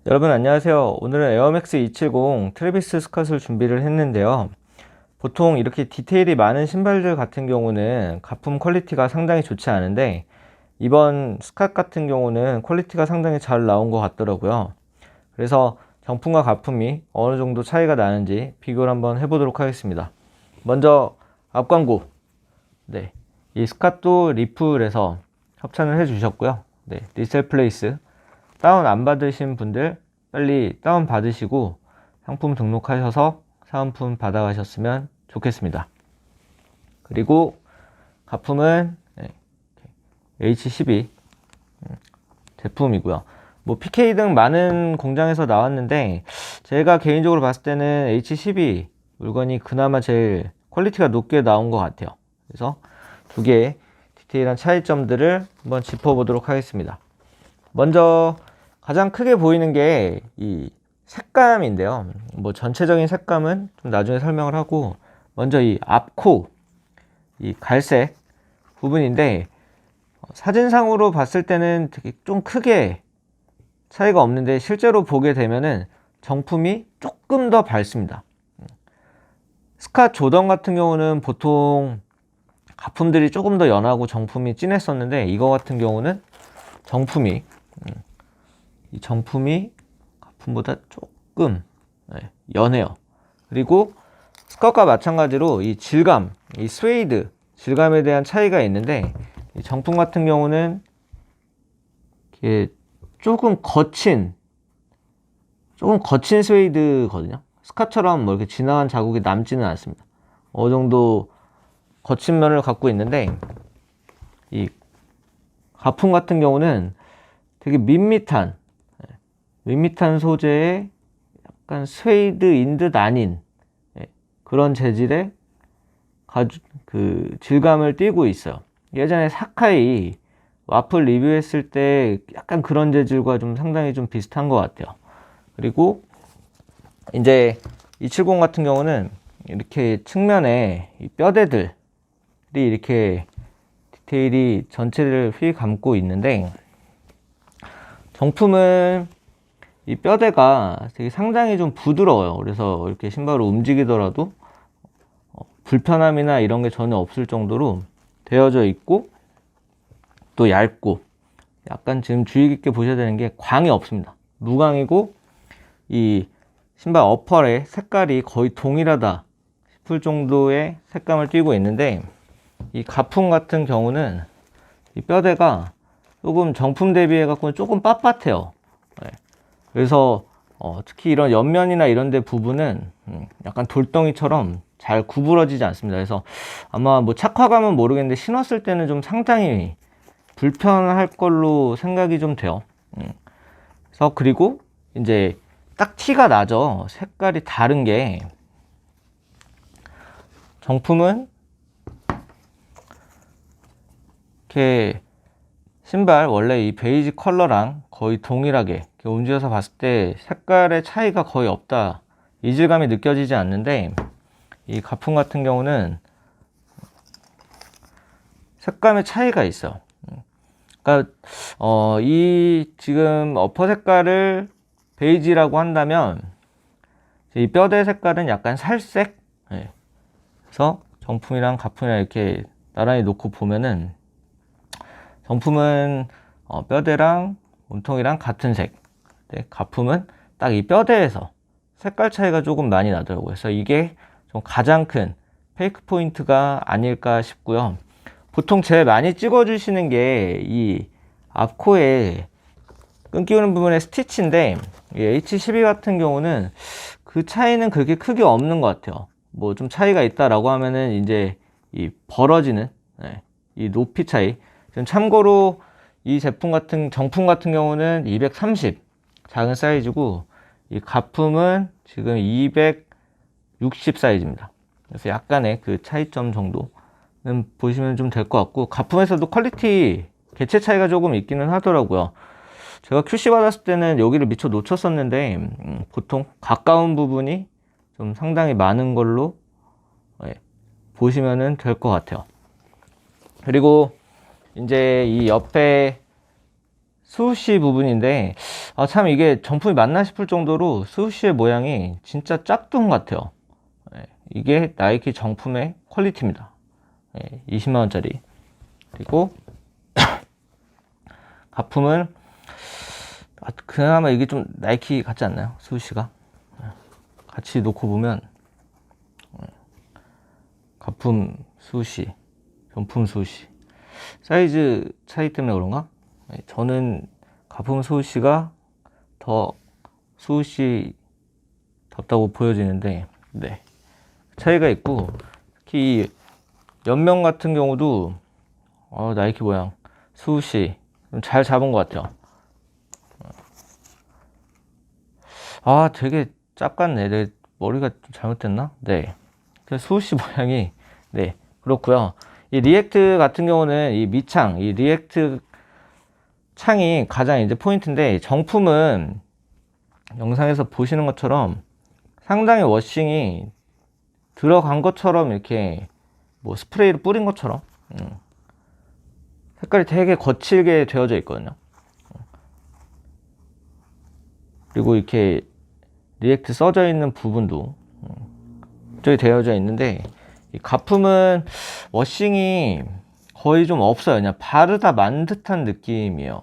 여러분 안녕하세요. 오늘은 에어맥스 270 트래비스 스캇을 준비를 했는데요. 보통 이렇게 디테일이 많은 신발들 같은 경우는 가품 퀄리티가 상당히 좋지 않은데 이번 스캇 같은 경우는 퀄리티가 상당히 잘 나온 것 같더라고요. 그래서 정품과 가품이 어느 정도 차이가 나는지 비교를 한번 해보도록 하겠습니다. 먼저 앞광고. 네, 이 스캇도 리플에서 협찬을 해주셨고요. 네, 리셀 플레이스. 다운 안 받으신 분들 빨리 다운 받으시고 상품 등록하셔서 사은품 받아가셨으면 좋겠습니다. 그리고 가품은 H12 제품이고요. 뭐 PK 등 많은 공장에서 나왔는데 제가 개인적으로 봤을 때는 H12 물건이 그나마 제일 퀄리티가 높게 나온 것 같아요. 그래서 두 개의 디테일한 차이점들을 한번 짚어보도록 하겠습니다. 먼저 가장 크게 보이는 게 이 색감인데요. 뭐 전체적인 색감은 좀 나중에 설명을 하고, 먼저 이 앞코, 이 갈색 부분인데 사진상으로 봤을 때는 되게 좀 크게 차이가 없는데 실제로 보게 되면은 정품이 조금 더 밝습니다. 스캇 조던 같은 경우는 보통 가품들이 조금 더 연하고 정품이 진했었는데 이거 같은 경우는 정품이 가품보다 조금 연해요. 그리고 스캇과 마찬가지로 이 질감, 이 스웨이드 질감에 대한 차이가 있는데 이 정품 같은 경우는 이게 조금 거친 스웨이드거든요. 스캇처럼 뭐 이렇게 진한 자국이 남지는 않습니다. 어느 정도 거친 면을 갖고 있는데 이 가품 같은 경우는 되게 밋밋한 소재의 약간 스웨이드인 듯 아닌 그런 재질의 질감을 띠고 있어요. 예전에 사카이 와플 리뷰했을 때 약간 그런 재질과 좀 상당히 좀 비슷한 것 같아요. 그리고 이제 270 같은 경우는 이렇게 측면에 이 뼈대들이 이렇게 디테일이 전체를 휘 감고 있는데 정품은 이 뼈대가 되게 상당히 좀 부드러워요. 그래서 이렇게 신발을 움직이더라도 불편함이나 이런 게 전혀 없을 정도로 되어져 있고, 또 얇고, 약간 지금 주의 깊게 보셔야 되는 게 광이 없습니다. 무광이고 이 신발 어펄의 색깔이 거의 동일하다 싶을 정도의 색감을 띠고 있는데 이 가품 같은 경우는 이 뼈대가 조금 정품 대비해 갖고는 조금 빳빳해요. 그래서 특히 이런 옆면이나 이런 데 부분은 약간 돌덩이처럼 잘 구부러지지 않습니다. 그래서 아마 뭐 착화감은 모르겠는데 신었을 때는 좀 상당히 불편할 걸로 생각이 좀 돼요. 그래서 그리고 이제 딱 티가 나죠. 색깔이 다른 게 정품은 이렇게 신발 원래 이 베이지 컬러랑 거의 동일하게 움직여서 봤을 때 색깔의 차이가 거의 없다, 이질감이 느껴지지 않는데 이 가품 같은 경우는 색감의 차이가 있어요. 그러니까 이 지금 어퍼 색깔을 베이지라고 한다면 이 뼈대 색깔은 약간 살색. 그래서 정품이랑 가품이랑 이렇게 나란히 놓고 보면은 정품은 뼈대랑 몸통이랑 같은 색, 가품은 딱 이 뼈대에서 색깔 차이가 조금 많이 나더라고요. 그래서 이게 좀 가장 큰 페이크 포인트가 아닐까 싶고요. 보통 제일 많이 찍어주시는 게 이 앞코에 끈끼우는 부분의 스티치인데 이 H12 같은 경우는 그 차이는 그렇게 크게 없는 것 같아요. 뭐 좀 차이가 있다라고 하면은 이제 이 벌어지는 이 높이 차이. 참고로 이 정품 같은 경우는 230 작은 사이즈고 이 가품은 지금 260 사이즈입니다. 그래서 약간의 그 차이점 정도는 보시면 좀 될 것 같고, 가품에서도 퀄리티 개체 차이가 조금 있기는 하더라고요. 제가 QC 받았을 때는 여기를 미처 놓쳤었는데 보통 가까운 부분이 좀 상당히 많은 걸로 보시면 될 것 같아요. 그리고 이제 이 옆에 스우시 부분인데, 참 이게 정품이 맞나 싶을 정도로 스우시의 모양이 진짜 짝퉁 같아요. 이게 나이키 정품의 퀄리티입니다. 20만원짜리. 그리고 가품은 그나마 이게 좀 나이키 같지 않나요? 스우시가 같이 놓고 보면 가품 스우시, 정품 스우시 사이즈 차이 때문에 그런가? 저는 가품 스우시가 더 스우시답다고 보여지는데, 네, 차이가 있고, 특히 옆면 같은 경우도 나이키 모양 스우시 좀 잘 잡은 것 같아요. 되게 짝같네. 내 머리가 좀 잘못됐나? 네, 스우시 모양이, 네, 그렇고요. 이 리액트 같은 경우는 이 밑창, 이 리액트 창이 가장 이제 포인트인데, 정품은 영상에서 보시는 것처럼 상당히 워싱이 들어간 것처럼 이렇게 뭐 스프레이를 뿌린 것처럼 색깔이 되게 거칠게 되어져 있거든요. 그리고 이렇게 리액트 써져 있는 부분도 저기 되어져 있는데, 이 가품은 워싱이 거의 좀 없어요. 그냥 바르다 만 듯한 느낌이에요.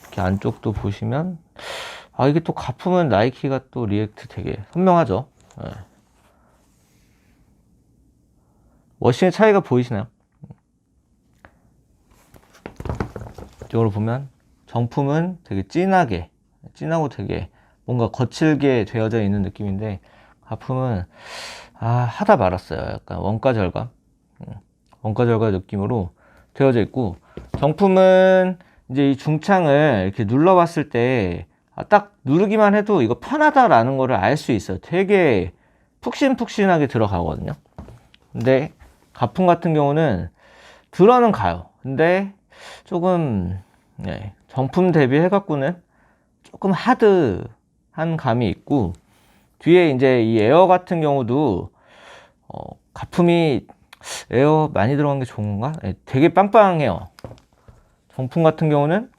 이렇게 안쪽도 보시면 이게 또 가품은 나이키가 또 리액트 되게 선명하죠. 네. 워싱의 차이가 보이시나요? 이쪽으로 보면 정품은 되게 진하고 되게 뭔가 거칠게 되어져 있는 느낌인데, 가품은 하다 말았어요. 약간 원가 절감 느낌으로 되어져 있고, 정품은 이제 이 중창을 이렇게 눌러봤을 때 딱 누르기만 해도 이거 편하다라는 거를 알 수 있어요. 되게 푹신푹신하게 들어가거든요. 근데 가품 같은 경우는 들어는 가요. 근데 조금 정품 대비해 갖고는 조금 하드한 감이 있고, 뒤에 이제 이 에어 같은 경우도 가품이 에어 많이 들어간 게 좋은 건가? 되게 빵빵해요. 정품 같은 경우는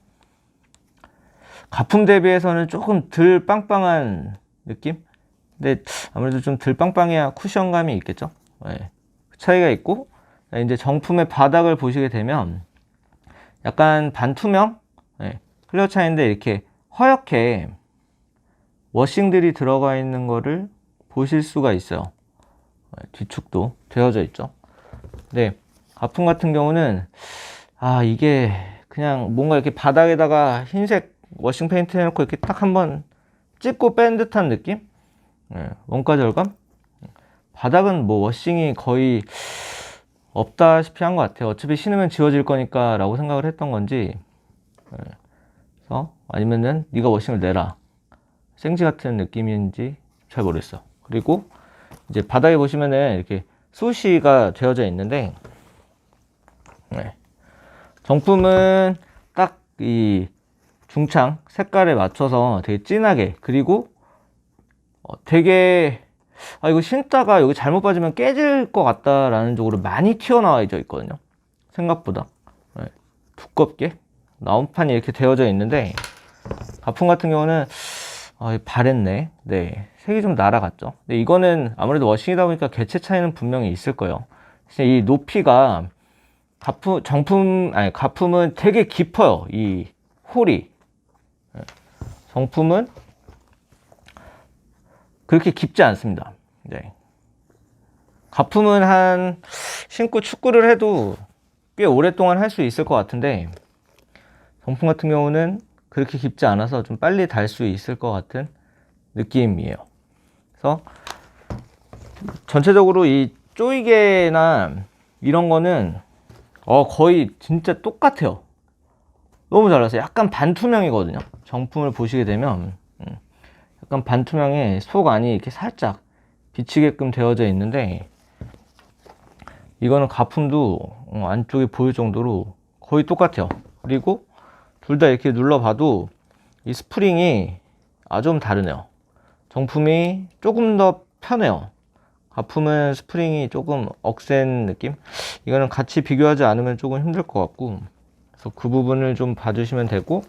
가품 대비해서는 조금 덜 빵빵한 느낌? 근데 아무래도 좀 덜 빵빵해야 쿠션감이 있겠죠? 그 차이가 있고, 이제 정품의 바닥을 보시게 되면 약간 반투명? 클리어 차인데 이렇게 허옇게 워싱들이 들어가 있는 거를 보실 수가 있어요. 뒤축도 되어져 있죠. 네, 가품 같은 경우는 이게 그냥 뭔가 이렇게 바닥에다가 흰색 워싱 페인트 해놓고 이렇게 딱 한번 찍고 뺀 듯한 느낌? 원가 절감? 바닥은 뭐 워싱이 거의 없다시피 한 것 같아요. 어차피 신으면 지워질 거니까 라고 생각을 했던 건지, 그래서 아니면은 네가 워싱을 내라, 생지 같은 느낌인지 잘 모르겠어. 그리고 이제 바닥에 보시면은 이렇게 수시가 되어져 있는데, 정품은 딱 이 중창 색깔에 맞춰서 되게 진하게, 그리고 되게 이거 신다가 여기 잘못 빠지면 깨질 것 같다라는 쪽으로 많이 튀어나와 있거든요. 생각보다 두껍게 나온판이 이렇게 되어져 있는데, 가품 같은 경우는 바랬네. 네, 색이 좀 날아갔죠. 근데 이거는 아무래도 워싱이다 보니까 개체 차이는 분명히 있을 거예요. 이 높이가 가품은 되게 깊어요. 이 홀이. 정품은 그렇게 깊지 않습니다. 네. 가품은 신고 축구를 해도 꽤 오랫동안 할 수 있을 것 같은데, 정품 같은 경우는 그렇게 깊지 않아서 좀 빨리 달 수 있을 것 같은 느낌이에요. 그래서 전체적으로 이 조이개나 이런 거는 거의 진짜 똑같아요. 너무 잘라서 약간 반투명이거든요. 정품을 보시게 되면 약간 반투명에 속 안이 이렇게 살짝 비치게끔 되어져 있는데, 이거는 가품도 안쪽에 보일 정도로 거의 똑같아요. 그리고 둘 다 이렇게 눌러봐도 이 스프링이 좀 다르네요. 정품이 조금 더 편해요. 가품은 스프링이 조금 억센 느낌? 이거는 같이 비교하지 않으면 조금 힘들 것 같고, 그래서 그 부분을 좀 봐주시면 되고,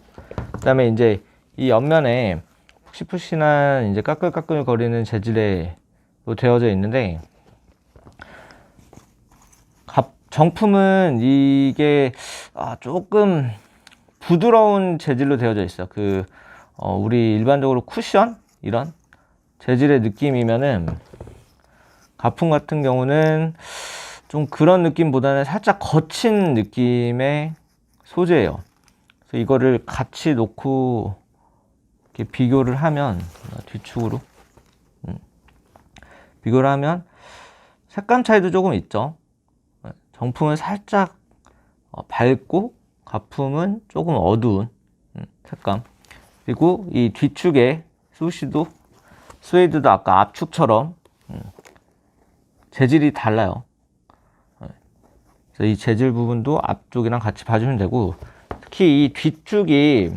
그다음에 이제 이 옆면에 푹신푹신한 이제 까끌까끌 거리는 재질에 되어져 있는데, 정품은 이게 조금 부드러운 재질로 되어져 있어. 우리 일반적으로 쿠션 이런 재질의 느낌이면은, 가품 같은 경우는 좀 그런 느낌보다는 살짝 거친 느낌의 소재예요. 그래서 이거를 같이 놓고 이렇게 비교를 하면, 뒤축으로 비교를 하면 색감 차이도 조금 있죠. 정품은 살짝 밝고 가품은 조금 어두운 색감. 그리고 이 뒤축에 스웨이드도 아까 앞축처럼 재질이 달라요. 그래서 이 재질 부분도 앞쪽이랑 같이 봐주면 되고, 특히 이 뒤축이,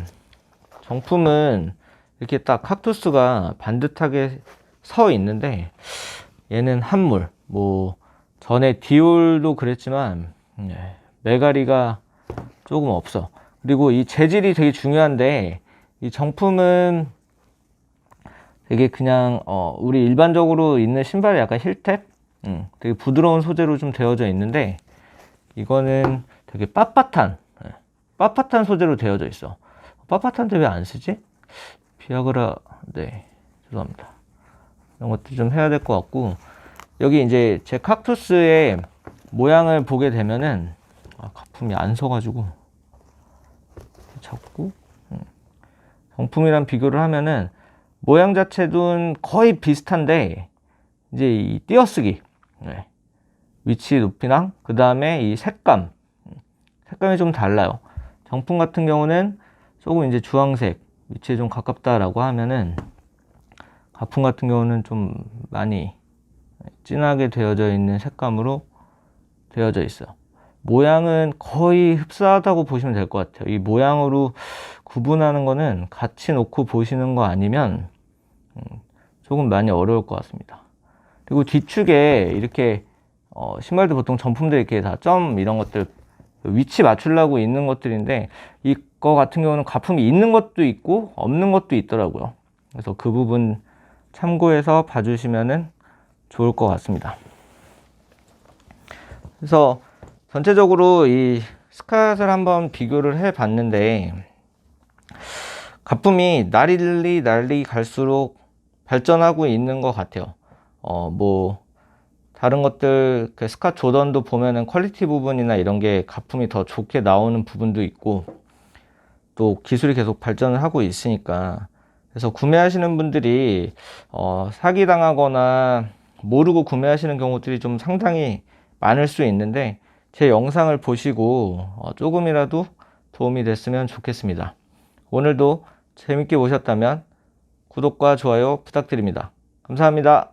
정품은 이렇게 딱 칵투스가 반듯하게 서 있는데, 얘는 한물, 전에 디올도 그랬지만 메가리가 조금 없어. 그리고 이 재질이 되게 중요한데, 이 정품은 되게 그냥 우리 일반적으로 있는 신발의 약간 힐탭, 되게 부드러운 소재로 좀 되어져 있는데, 이거는 되게 빳빳한 소재로 되어져 있어. 빳빳한데 왜 안 쓰지? 비아그라, 네, 죄송합니다. 이런 것도 좀 해야 될 것 같고, 여기 이제 제 칵투스의 모양을 보게 되면은, 가품이 안 서가지고 자꾸 정품이랑 비교를 하면은 모양 자체도 거의 비슷한데, 이제 이 띄어쓰기, 위치 높이랑 그 다음에 이 색감이 좀 달라요. 정품 같은 경우는 조금 이제 주황색 위치에 좀 가깝다라고 하면은, 가품 같은 경우는 좀 많이 진하게 되어져 있는 색감으로 되어져 있어요. 모양은 거의 흡사하다고 보시면 될 것 같아요. 이 모양으로 구분하는 거는 같이 놓고 보시는 거 아니면 조금 많이 어려울 것 같습니다. 그리고 뒤축에 이렇게 신발도 보통 정품들 이렇게 다 점 이런 것들 위치 맞추려고 있는 것들인데, 이거 같은 경우는 가품이 있는 것도 있고 없는 것도 있더라고요. 그래서 그 부분 참고해서 봐주시면은 좋을 것 같습니다. 그래서 전체적으로 이 스캇을 한번 비교를 해 봤는데, 가품이 날이 갈수록 발전하고 있는 것 같아요. 다른 것들, 스캇 조던도 보면은 퀄리티 부분이나 이런 게 가품이 더 좋게 나오는 부분도 있고, 또 기술이 계속 발전을 하고 있으니까. 그래서 구매하시는 분들이 사기당하거나 모르고 구매하시는 경우들이 좀 상당히 많을 수 있는데, 제 영상을 보시고 조금이라도 도움이 됐으면 좋겠습니다. 오늘도 재밌게 보셨다면 구독과 좋아요 부탁드립니다. 감사합니다.